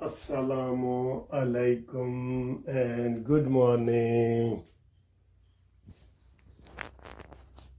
Assalamu alaikum and good morning.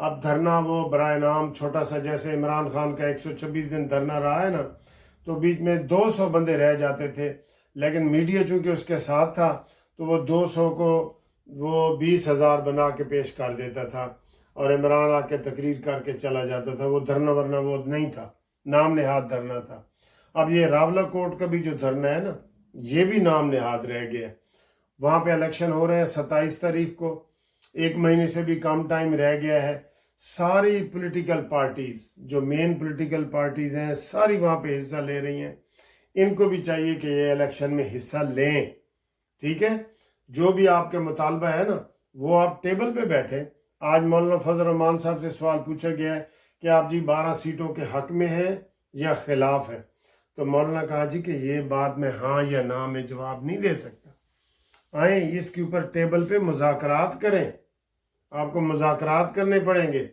اب دھرنا وہ برائے نام چھوٹا سا، جیسے عمران خان کا 126 دن دھرنا رہا ہے نا، تو بیچ میں 200 بندے رہ جاتے تھے، لیکن میڈیا چونکہ اس کے ساتھ تھا تو وہ 200 کو وہ 20,000 بنا کے پیش کر دیتا تھا، اور عمران آ کے تقریر کر کے چلا جاتا تھا۔ وہ دھرنا ورنہ وہ نہیں تھا، نام نہاد دھرنا تھا۔ اب یہ راولہ کوٹ کا بھی جو دھرنا ہے نا، یہ بھی نام نہاد رہ گیا۔ وہاں پہ الیکشن ہو رہے ہیں 27 تاریخ کو، 1 مہینے سے بھی کم ٹائم رہ گیا ہے۔ ساری پولیٹیکل پارٹیز، جو مین پولیٹیکل پارٹیز ہیں، ساری وہاں پہ حصہ لے رہی ہیں۔ ان کو بھی چاہیے کہ یہ الیکشن میں حصہ لیں، ٹھیک ہے؟ جو بھی آپ کے مطالبہ ہے نا، وہ آپ ٹیبل پہ بیٹھیں۔ آج مولانا فضل الرحمان صاحب سے سوال پوچھا گیا ہے کہ آپ جی 12 سیٹوں کے حق میں ہیں یا خلاف ہیں، تو مولانا کہا جی کہ یہ بات میں ہاں یا نہ میں جواب نہیں دے سکتا، آئیں اس کے اوپر ٹیبل پہ مذاکرات کریں، آپ کو مذاکرات کرنے پڑیں گے،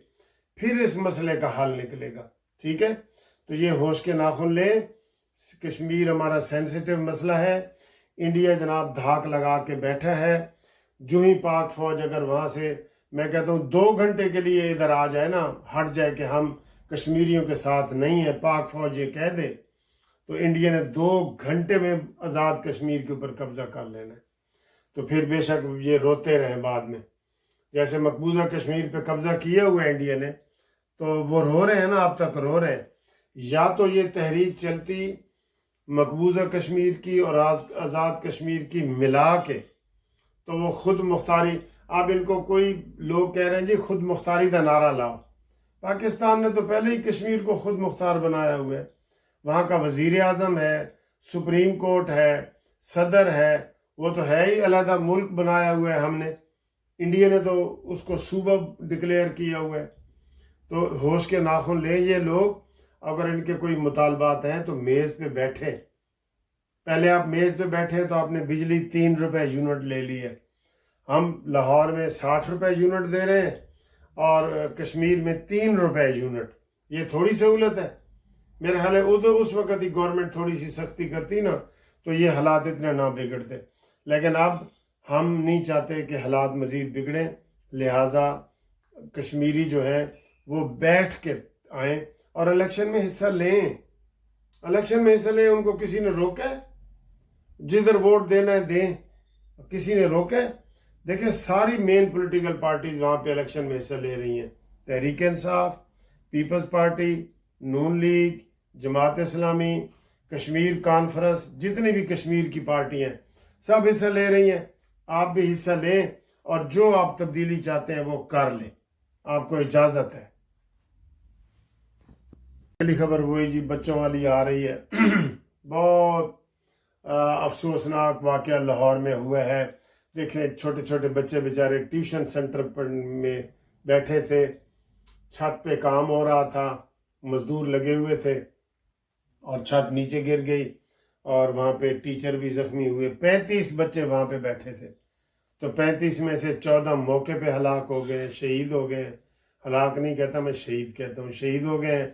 پھر اس مسئلے کا حل نکلے گا، ٹھیک ہے؟ تو یہ ہوش کے ناخن لیں، کشمیر ہمارا سینسیٹیو مسئلہ ہے۔ انڈیا جناب دھاک لگا کے بیٹھا ہے، جو ہی پاک فوج اگر وہاں سے، میں کہتا ہوں 2 گھنٹے کے لیے ادھر آ جائے نا، ہٹ جائے کہ ہم کشمیریوں کے ساتھ نہیں ہیں، پاک فوج یہ کہہ دے، تو انڈیا نے 2 گھنٹے میں آزاد کشمیر کے اوپر قبضہ کر لینا ہے۔ تو پھر بے شک یہ روتے رہیں بعد میں، جیسے مقبوضہ کشمیر پہ قبضہ کیا ہوا ہے انڈیا نے، تو وہ رو رہے ہیں نا، اب تک رو رہے ہیں۔ یا تو یہ تحریک چلتی مقبوضہ کشمیر کی اور آزاد کشمیر کی ملا کے، تو وہ خود مختاری، اب ان کو کوئی لوگ کہہ رہے ہیں جی خود مختاری کا نعرہ لاؤ۔ پاکستان نے تو پہلے ہی کشمیر کو خود مختار بنایا ہوا ہے، وہاں کا وزیر اعظم ہے، سپریم کورٹ ہے، صدر ہے، وہ تو ہے ہی علیحدہ ملک بنایا ہوا ہے ہم نے، انڈیا نے تو اس کو صوبہ ڈکلیئر کیا ہوا ہے۔ تو ہوش کے ناخن لیں یہ لوگ، اگر ان کے کوئی مطالبات ہیں تو میز پہ بیٹھیں۔ پہلے آپ میز پہ بیٹھے تو آپ نے بجلی 3 روپے یونٹ لے لی ہے، ہم لاہور میں 60 روپے یونٹ دے رہے ہیں اور کشمیر میں 3 روپے یونٹ، یہ تھوڑی سہولت ہے؟ میرے خیال ہے اس وقت ہی گورنمنٹ تھوڑی سی سختی کرتی نا تو یہ حالات اتنے نہ بگڑتے، لیکن اب ہم نہیں چاہتے کہ حالات مزید بگڑیں، لہٰذا کشمیری جو ہے وہ بیٹھ کے آئیں اور الیکشن میں حصہ لیں، الیکشن میں حصہ لیں۔ ان کو کسی نے روکا ہے؟ جدھر ووٹ دینا ہے دیں، کسی نے روکا ہے؟ دیکھیں ساری مین پولیٹیکل پارٹیز وہاں پہ الیکشن میں حصہ لے رہی ہیں، تحریک انصاف، پیپلز پارٹی، نون لیگ، جماعت اسلامی، کشمیر کانفرنس، جتنی بھی کشمیر کی پارٹی ہیں سب حصہ لے رہی ہیں۔ آپ بھی حصہ لیں اور جو آپ تبدیلی چاہتے ہیں وہ کر لیں، آپ کو اجازت ہے۔ پہلی خبر وہی جی بچوں والی آ رہی ہے، بہت افسوسناک واقعہ لاہور میں ہوا ہے۔ دیکھیں چھوٹے چھوٹے بچے بیچارے ٹیوشن سینٹر میں بیٹھے تھے، چھت پہ کام ہو رہا تھا، مزدور لگے ہوئے تھے اور چھت نیچے گر گئی اور وہاں پہ ٹیچر بھی زخمی ہوئے۔ 35 بچے وہاں پہ بیٹھے تھے، تو 35 میں سے 14 موقع پہ ہلاک ہو گئے، شہید ہو گئے، ہلاک نہیں کہتا میں شہید کہتا ہوں، شہید ہو گئے ہیں۔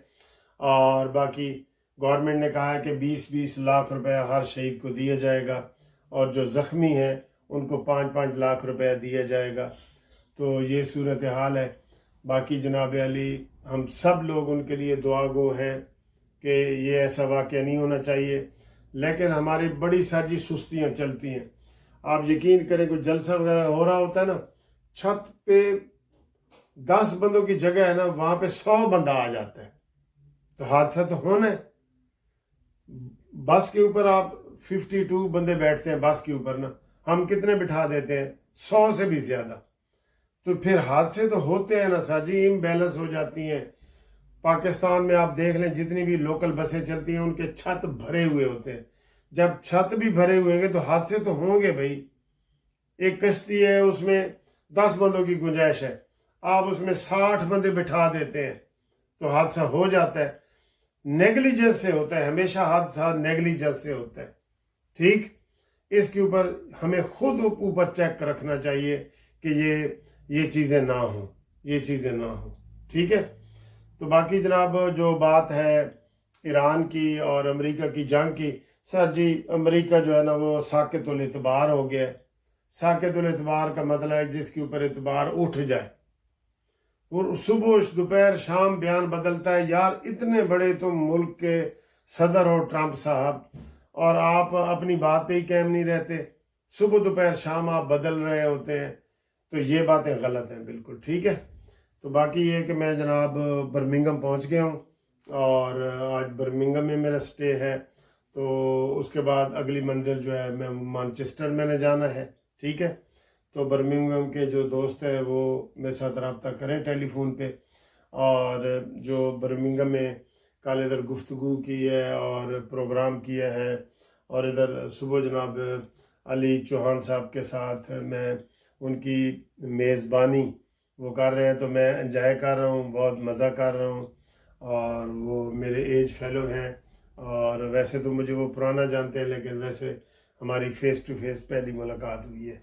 اور باقی گورنمنٹ نے کہا ہے کہ 20-20 لاکھ روپے ہر شہید کو دیا جائے گا، اور جو زخمی ہیں ان کو 5-5 لاکھ روپے دیا جائے گا۔ تو یہ صورتحال ہے۔ باقی جناب علی ہم سب لوگ ان کے لیے دعا گو ہیں کہ یہ ایسا واقعہ نہیں ہونا چاہیے، لیکن ہماری بڑی ساری سستیاں چلتی ہیں۔ آپ یقین کریں کوئی جلسہ وغیرہ ہو رہا ہوتا ہے نا، چھت پہ 10 بندوں کی جگہ ہے نا، وہاں پہ 100 بندہ آ جاتا ہے، تو حادثہ تو ہونا ہے۔ بس کے اوپر آپ 52 بندے بیٹھتے ہیں بس کے اوپر نا، ہم کتنے بٹھا دیتے ہیں؟ 100 سے بھی زیادہ، تو پھر حادثے تو ہوتے ہیں نا ساجی، امبیلنس ہو جاتی ہیں۔ پاکستان میں آپ دیکھ لیں جتنی بھی لوکل بسیں چلتی ہیں ان کے چھت بھرے ہوئے ہوتے ہیں، جب چھت بھی بھرے ہوئے گے تو حادثے تو ہوں گے بھائی۔ ایک کشتی ہے اس میں 10 بندوں کی گنجائش ہے، آپ اس میں 60 بندے بٹھا دیتے ہیں تو حادثہ ہو جاتا ہے۔ نیگلیجنس سے ہوتا ہے، ہمیشہ حادثہ نیگلیجنس سے ہوتا ہے، ٹھیک؟ اس کے اوپر ہمیں خود اوپر چیک رکھنا چاہیے کہ یہ چیزیں نہ ہوں، یہ چیزیں نہ ہوں، ٹھیک ہے؟ تو باقی جناب جو بات ہے ایران کی اور امریکہ کی جنگ کی، سر جی امریکہ جو ہے نا وہ ساکت الاعتبار ہو گیا ہے۔ ساکت الاعتبار کا مطلب ہے جس کے اوپر اعتبار اٹھ جائے، اور صبح دوپہر شام بیان بدلتا ہے. یار اتنے بڑے تم ملک کے صدر ہو ٹرمپ صاحب, اور آپ اپنی بات پہ ہی قائم نہیں رہتے. صبح دوپہر شام آپ بدل رہے ہوتے ہیں, تو یہ باتیں غلط ہیں بالکل. ٹھیک ہے, تو باقی یہ کہ میں جناب برمنگم پہنچ گیا ہوں, اور آج برمنگم میں میرا سٹے ہے. تو اس کے بعد اگلی منزل جو ہے میں مانچسٹر میں نے جانا ہے. ٹھیک ہے, تو برمنگم کے جو دوست ہیں وہ میرے ساتھ رابطہ کریں ٹیلی فون پہ. اور جو برمنگم میں کل ادھر گفتگو کی ہے اور پروگرام کیا ہے, اور ادھر صبح جناب علی چوہان صاحب کے ساتھ میں ان کی میزبانی وہ کر رہے ہیں, تو میں انجوائے کر رہا ہوں, بہت مزہ کر رہا ہوں. اور وہ میرے ایج فیلو ہیں, اور ویسے تو مجھے وہ پرانا جانتے ہیں, لیکن ویسے ہماری فیس ٹو فیس پہلی ملاقات ہوئی ہے.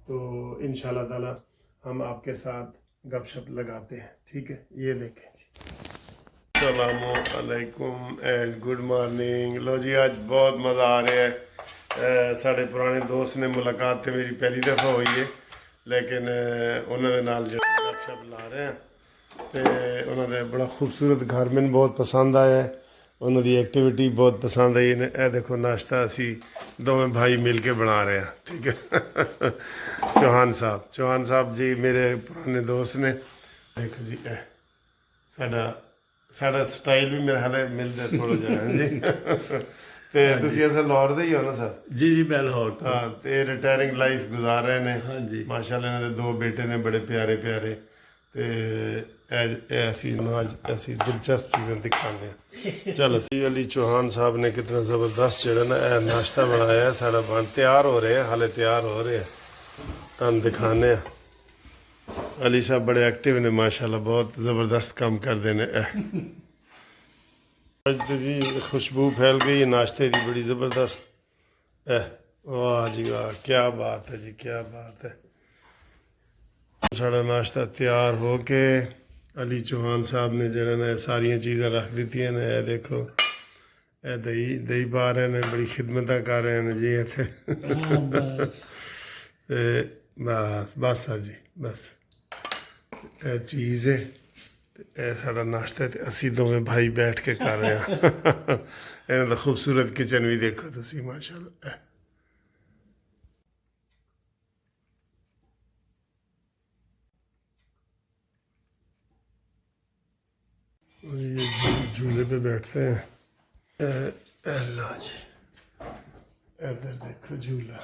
تو انشاءاللہ تعالی ہم آپ کے ساتھ گپ شپ لگاتے ہیں. ٹھیک ہے, یہ دیکھیں جی. السلام علیکم اینڈ گڈ مارننگ. لو جی, آج بہت مزہ آ رہا ہے. ساڑے پرانے دوست نے ملاقات تے میری پہلی دفعہ ہوئی ہے, لیکن انہوں نے نال جو گپ شپ لا رہے ہیں. تے انہوں نے بڑا خوبصورت گھر میں بہت پسند آیا ہے, انہوں دی ایکٹیویٹی بہت پسند آئی. اے دیکھو ناشتہ اسی دونوں بھائی مل کے بنا رہے ہیں. ٹھیک ہے, چوہان صاحب جی میرے پرانے دوست نے. دیکھو جی اے ساڑا سٹائل بھی میرے حال ملتا تھوڑا جہا ہے جی. تے تسی اصل لاہور دے ہی ہو نا سر؟ جی میں لاہور تو. ہاں, تے ریٹائرنگ لائف گزار رہے ہیں. ہاں جی ماشاءاللہ انہوں نے 2 بیٹے نے بڑے پیارے پیارے. تے ایسی دلچسپ چیزیں دکھانے ہیں. چلو علی چوہان صاحب نے کتنا زبردست جڑا نا اے ناشتہ بنایا ہے. ساڑا بن تیار ہو رہے ہیں, حالے تیار ہو رہے ہیں, تم دکھانے ہیں. علی صاحب بڑے ایکٹیو نے ماشاءاللہ, بہت زبردست کام کر دینے. جی خوشبو پھیل گئی ہے ناشتے کی بڑی زبردست. واہ جی واہ, کیا بات ہے جی, کیا بات ہے. ساڑا ناشتہ تیار ہو کے علی چوہان صاحب نے جڑا نا ساریاں چیزیں رکھ دیتی ہیں. اے دیکھو اے دہی پا رہے ہیں, بڑی خدمتاں کر رہے ہیں جی اتنے. بس سر جی بس اے چیز ہے. اے ساڑا ناشتہ ہے, اسی دونوں بھائی بیٹھ کے کر رہے ہیں. انہوں نے خوبصورت کچن بھی دیکھو تسی ماشاءاللہ. یہ جھولے پہ بیٹھتے ہیں. اللہ جی ادھر دیکھو جھولا.